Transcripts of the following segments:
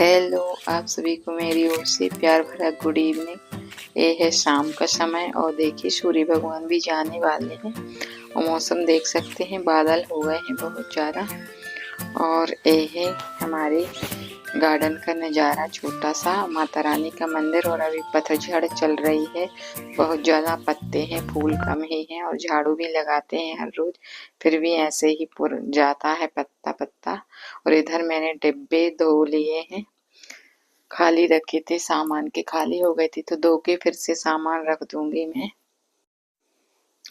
Hello, आप सभी को मेरी ओर से प्यार भरा गुड इवनिंग। ये है शाम का समय और देखिए सूर्य भगवान भी जाने वाले हैं और मौसम देख सकते हैं, बादल हो गए हैं बहुत ज़्यादा। और ये है हमारे गार्डन का नज़ारा, छोटा सा माता रानी का मंदिर। और अभी पतझड़ चल रही है, बहुत ज़्यादा पत्ते हैं, फूल कम ही हैं और झाड़ू भी लगाते हैं हर रोज, फिर भी ऐसे ही पुर जाता है पत्ता पत्ता। और इधर मैंने डिब्बे धो लिए हैं, खाली रखे थे, सामान के खाली हो गए थे तो धो के फिर से सामान रख दूंगी मैं।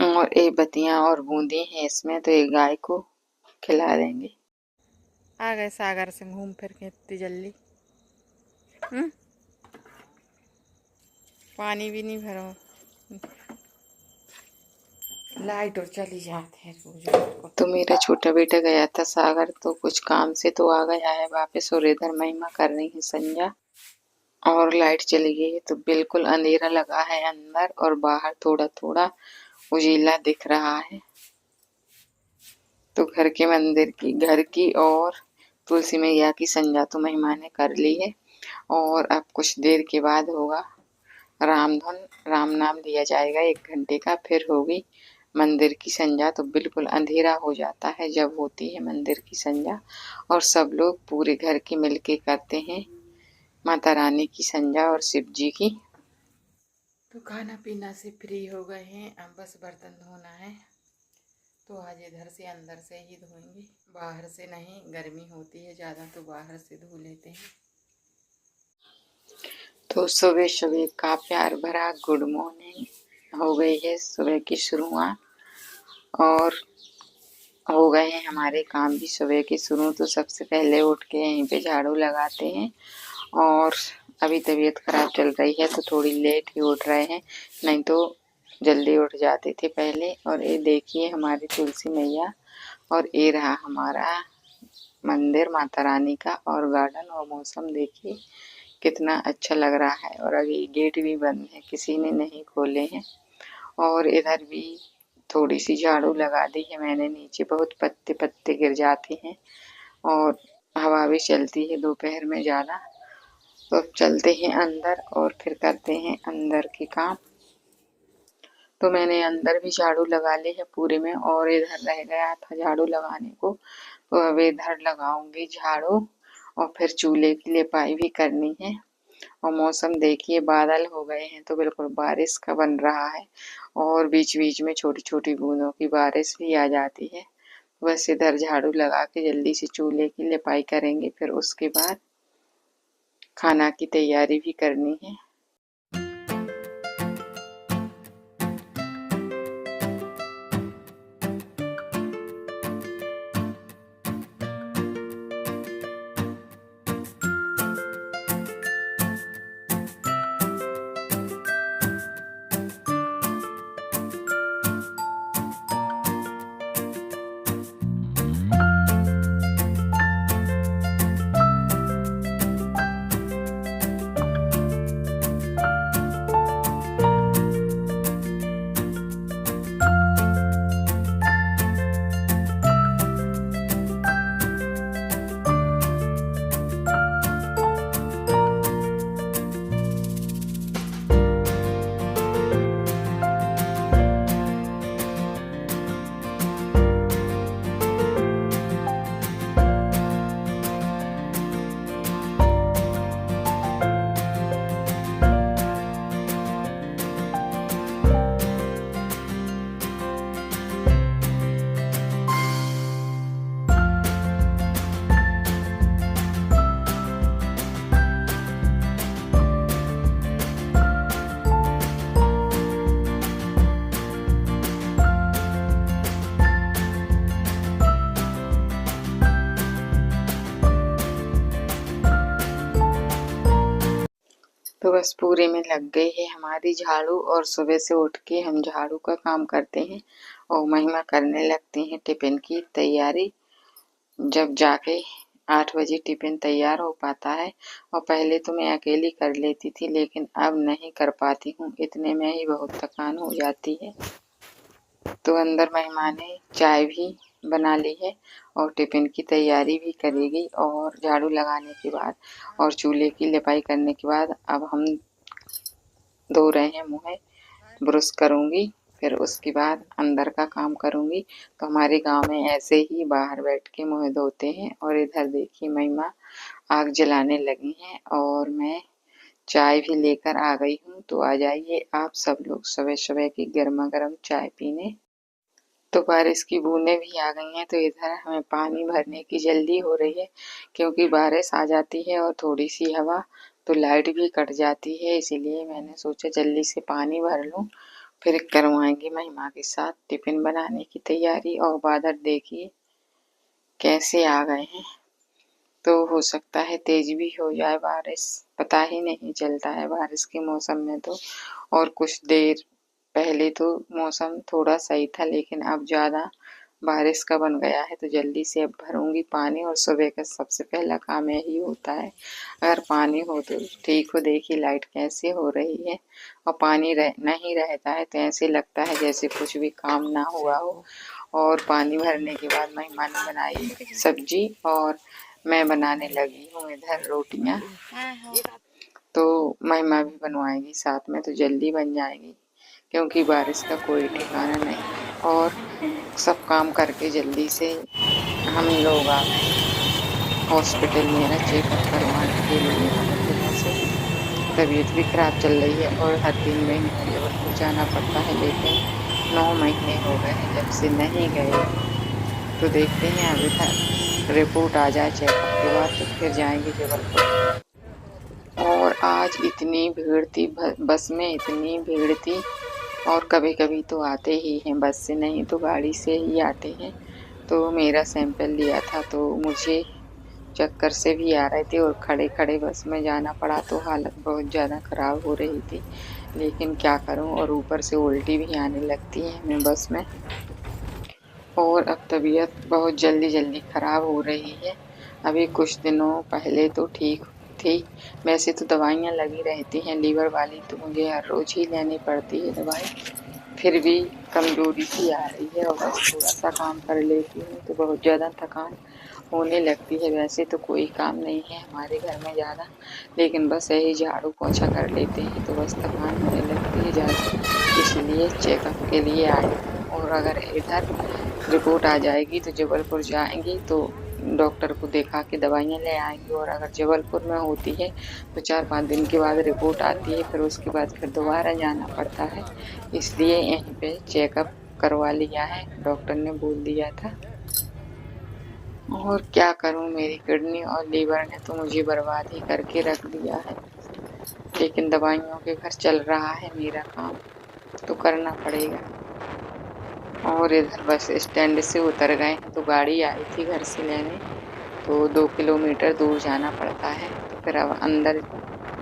और ये बत्तियां और बूंदी हैं इसमें, तो ये गाय को खिला देंगे। आ गए सागर से घूम फिर के इतनी जल्दी। पानी भी नहीं भरा, लाइट और चली जाती है रोज। तो मेरा छोटा बेटा गया था सागर, तो कुछ काम से तो आ गया है वापस, और इधर महिमा कर रही है संजा। और लाइट चली गई है तो बिल्कुल अंधेरा लगा है अंदर, और बाहर थोड़ा थोड़ा उजीला दिख रहा है। तो घर के मंदिर की, घर की और तुलसी मैया की संजा तो महिमा ने कर ली है। और अब कुछ देर के बाद होगा रामधुन, राम नाम लिया जाएगा 1 घंटे का, फिर होगी मंदिर की संजा। तो बिल्कुल अंधेरा हो जाता है जब होती है मंदिर की संजा, और सब लोग पूरे घर के मिलके करते हैं माता रानी की संजा और शिव जी की। तो खाना पीना से फ्री हो गए हैं, अब बस बर्तन धोना है। तो आज इधर से अंदर से ही धोएंगे, बाहर से नहीं, गर्मी होती है ज़्यादा तो बाहर से धो लेते हैं। तो सुबह सुबह का प्यार भरा गुड मॉर्निंग हो गई है, सुबह की शुरुआत, और हो गए हैं हमारे काम भी सुबह के शुरू। तो सबसे पहले उठ के यहीं पे झाड़ू लगाते हैं। और अभी तबीयत खराब चल रही है तो थोड़ी लेट ही उठ रहे हैं, नहीं तो जल्दी उठ जाते थे पहले। और ये देखिए हमारी तुलसी मैया, और ये रहा हमारा मंदिर माता रानी का और गार्डन। और मौसम देखिए कितना अच्छा लग रहा है, और अभी गेट भी बंद है, किसी ने नहीं खोले हैं। और इधर भी थोड़ी सी झाड़ू लगा दी है मैंने, नीचे बहुत पत्ते पत्ते गिर जाते हैं और हवा भी चलती है दोपहर में ज़्यादा। तो अब चलते हैं अंदर और फिर करते हैं अंदर के काम। तो मैंने अंदर भी झाड़ू लगा ली है पूरे में, और इधर रह गया था झाड़ू लगाने को, तो अब इधर लगाऊंगी झाड़ू। और फिर चूल्हे की लिपाई भी करनी है। और मौसम देखिए बादल हो गए हैं तो बिल्कुल बारिश का बन रहा है, और बीच बीच में छोटी छोटी बूंदों की बारिश भी आ जाती है। बस इधर झाड़ू लगा के जल्दी से चूल्हे की लिपाई करेंगे, फिर उसके बाद खाना की तैयारी भी करनी है। तो बस पूरे में लग गई है हमारी झाड़ू, और सुबह से उठ के हम झाड़ू का काम करते हैं और महिमा करने लगती हैं टिफिन की तैयारी। जब जाके 8 बजे टिफिन तैयार हो पाता है, और पहले तो मैं अकेली कर लेती थी लेकिन अब नहीं कर पाती हूँ, इतने में ही बहुत थकान हो जाती है। तो अंदर महिमा ने चाय भी बना ली है और टिफ़िन की तैयारी भी करेगी। और झाड़ू लगाने के बाद और चूल्हे की लिपाई करने के बाद अब हम धो रहे हैं मुँह, ब्रश करूँगी, फिर उसके बाद अंदर का काम करूँगी। तो हमारे गाँव में ऐसे ही बाहर बैठ के मुँह धोते हैं। और इधर देखिए महिमा आग जलाने लगी हैं और मैं चाय भी लेकर आ गई हूँ। तो आ जाइए आप सब लोग सुबह-सुबह की गरमा-गरम चाय पीने। तो बारिश की बूंदें भी आ गई हैं। तो इधर हमें पानी भरने की जल्दी हो रही है क्योंकि बारिश आ जाती है और थोड़ी सी हवा तो लाइट भी कट जाती है। इसीलिए मैंने सोचा जल्दी से पानी भर लूँ, फिर करवाएंगे महिमा के साथ टिफिन बनाने की तैयारी। और बादल देखिए कैसे आ गए हैं, तो हो सकता है तेज भी हो जाए बारिश, पता ही नहीं चलता है बारिश के मौसम में तो। और कुछ देर पहले तो मौसम थोड़ा सही था लेकिन अब ज़्यादा बारिश का बन गया है। तो जल्दी से अब भरूंगी पानी और सुबह का सबसे पहला काम यही होता है। अगर पानी हो तो ठीक हो। देखिए लाइट कैसे हो रही है और पानी नहीं रहता है तो ऐसे लगता है जैसे कुछ भी काम ना हुआ हो। और पानी भरने के बाद महिमा ने बनाई सब्जी और मैं बनाने लगी हूँ इधर रोटियाँ। तो महिमा भी बनवाएगी साथ में तो जल्दी बन जाएगी क्योंकि बारिश का कोई ठिकाना नहीं है। और सब काम करके जल्दी से हम लोग आ गए हॉस्पिटल मेरा चेकअप करवाने के लिए। बहुत दिनों से तबीयत भी खराब चल रही है और हर 3 महीने में जबलपुर जाना पड़ता है, लेकिन 9 महीने हो गए हैं जब से नहीं गए। तो देखते हैं अब इधर रिपोर्ट आ जाए चेकअप के बाद तो फिर जाएंगे जबलपुर। और आज इतनी भीड़ थी, बस में इतनी भीड़ थी। और कभी-कभी तो आते ही हैं बस से, नहीं तो गाड़ी से ही आते हैं। तो मेरा सैंपल लिया था तो मुझे चक्कर से भी आ रहे थे और खड़े-खड़े बस में जाना पड़ा तो हालत बहुत ज़्यादा खराब हो रही थी। लेकिन क्या करूँ, और ऊपर से उल्टी भी आने लगती है हमें बस में। और अब तबीयत बहुत जल्दी-जल्दी खराब हो रही है। अभी कुछ दिनों पहले तो ठीक थी। वैसे तो दवाइयाँ लगी रहती हैं लीवर वाली, तो मुझे हर रोज़ ही लेनी पड़ती है दवाई। फिर भी कमज़ोरी सी आ रही है और बस थोड़ा-सा काम कर लेती हूँ तो बहुत ज़्यादा थकान होने लगती है। वैसे तो कोई काम नहीं है हमारे घर में ज़्यादा, लेकिन बस यही झाड़ू-पोंछा कर लेते हैं तो बस थकान होने लगती है ज़्यादा। इसलिए चेकअप के लिए आई हूँ। और अगर इधर रिपोर्ट आ जाएगी तो जबलपुर जाएँगे तो डॉक्टर को दिखा के दवाइयाँ ले आएँगे। और अगर जबलपुर में होती है तो 4-5 दिन के बाद रिपोर्ट आती है, फिर उसके बाद फिर दोबारा जाना पड़ता है। इसलिए यहीं पे चेकअप करवा लिया है, डॉक्टर ने बोल दिया था। और क्या करूँ, मेरी किडनी और लीवर ने तो मुझे बर्बाद ही करके रख दिया है। लेकिन दवाइयों के घर चल रहा है मेरा काम, तो करना पड़ेगा। और इधर बस स्टैंड से उतर गए हैं तो गाड़ी आई थी घर से लेने, तो 2 किलोमीटर दूर जाना पड़ता है। तो फिर अब अंदर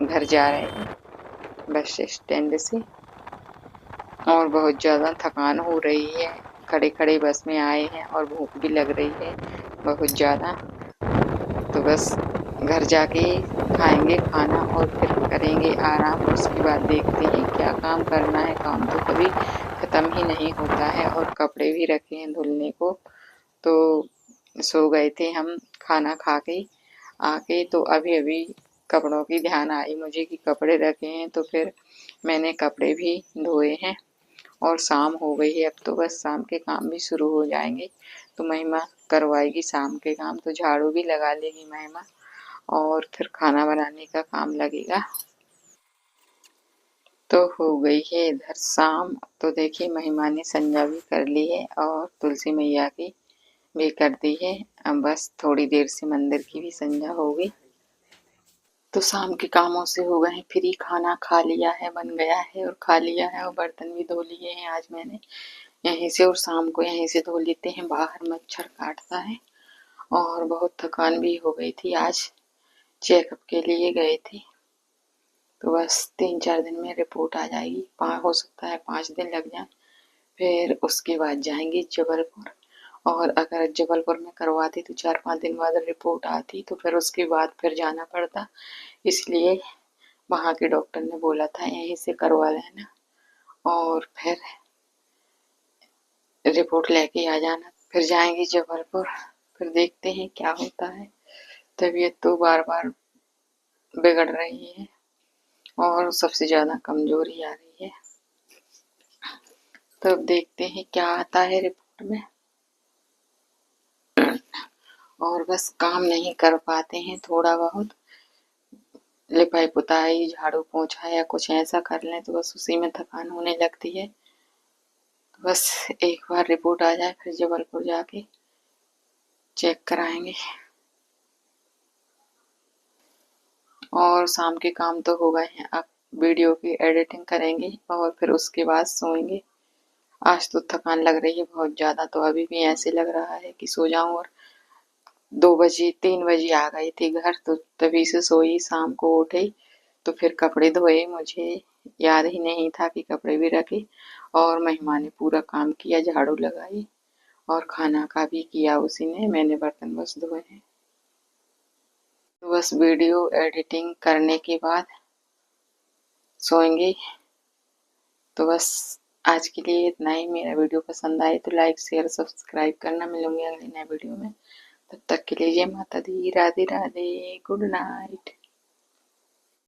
घर जा रहे हैं बस स्टैंड से। और बहुत ज़्यादा थकान हो रही है, खड़े-खड़े बस में आए हैं और भूख भी लग रही है बहुत ज़्यादा। तो बस घर जाके खाएँगे खाना और फिर करेंगे आराम। उसके बाद देखते हैं क्या काम करना है, काम तो कभी ख़त्म ही नहीं होता है। और कपड़े भी रखे हैं धुलने को, तो सो गए थे हम खाना खा के आके, तो अभी-अभी कपड़ों की ध्यान आई मुझे कि कपड़े रखे हैं, तो फिर मैंने कपड़े भी धोए हैं। और शाम हो गई है, अब तो बस शाम के काम भी शुरू हो जाएँगे। तो महिमा करवाएगी शाम के काम, तो झाड़ू भी लगा लेगी महिमा और फिर खाना बनाने का काम लगेगा। तो हो गई है इधर शाम। तो देखिए महिमा ने संजा भी कर ली है और तुलसी मैया की भी कर दी है। अब बस थोड़ी देर से मंदिर की भी संजा होगी। तो शाम के कामों से हो गए हैं फ्री, खाना खा लिया है, बन गया है और खा लिया है और बर्तन भी धो लिए हैं आज मैंने यहीं से। और शाम को यहीं से धो लेते हैं, बाहर मच्छर काटता है। और बहुत थकान भी हो गई थी, आज चेकअप के लिए गए थे। तो बस 3-4 दिन में रिपोर्ट आ जाएगी, हो सकता है 5 दिन लग जाए। फिर उसके बाद जाएंगे जबलपुर। और अगर जबलपुर में करवाती तो 4-5 दिन बाद रिपोर्ट आती, तो फिर उसके बाद फिर जाना पड़ता। इसलिए वहाँ के डॉक्टर ने बोला था यहीं से करवा लेना और फिर रिपोर्ट लेके आ जाना। फिर जाएंगे जबलपुर। फिर देखते हैं क्या होता है। तबीयत तो बार बार बिगड़ रही है और सबसे ज्यादा कमजोरी आ रही है। तो अब देखते हैं क्या आता है रिपोर्ट में। और बस काम नहीं कर पाते हैं, थोड़ा बहुत लिपाई पुताई झाड़ू पोछा या कुछ ऐसा कर लें तो बस उसी में थकान होने लगती है। तो बस एक बार रिपोर्ट आ जाए फिर जबलपुर जाके चेक कराएंगे। और शाम के काम तो हो गए हैं, अब वीडियो की एडिटिंग करेंगे और फिर उसके बाद सोएंगे। आज तो थकान लग रही है बहुत ज़्यादा, तो अभी भी ऐसे लग रहा है कि सो जाऊं। और 2 बजे 3 बजे आ गई थी घर, तो तभी से सोई, शाम को उठी तो फिर कपड़े धोए। मुझे याद ही नहीं था कि कपड़े भी रखे। और महिमा ने पूरा काम किया, झाड़ू लगाई और खाना का भी किया उसी ने, मैंने बर्तन बस धोए हैं। तो बस वीडियो एडिटिंग करने के बाद सोएंगे। तो बस आज के लिए इतना ही। मेरा वीडियो पसंद आए तो लाइक शेयर सब्सक्राइब करना। मिलूंगी अगले नए वीडियो में, तब तक के लिए जय माता दी, राधे राधे, गुड नाइट।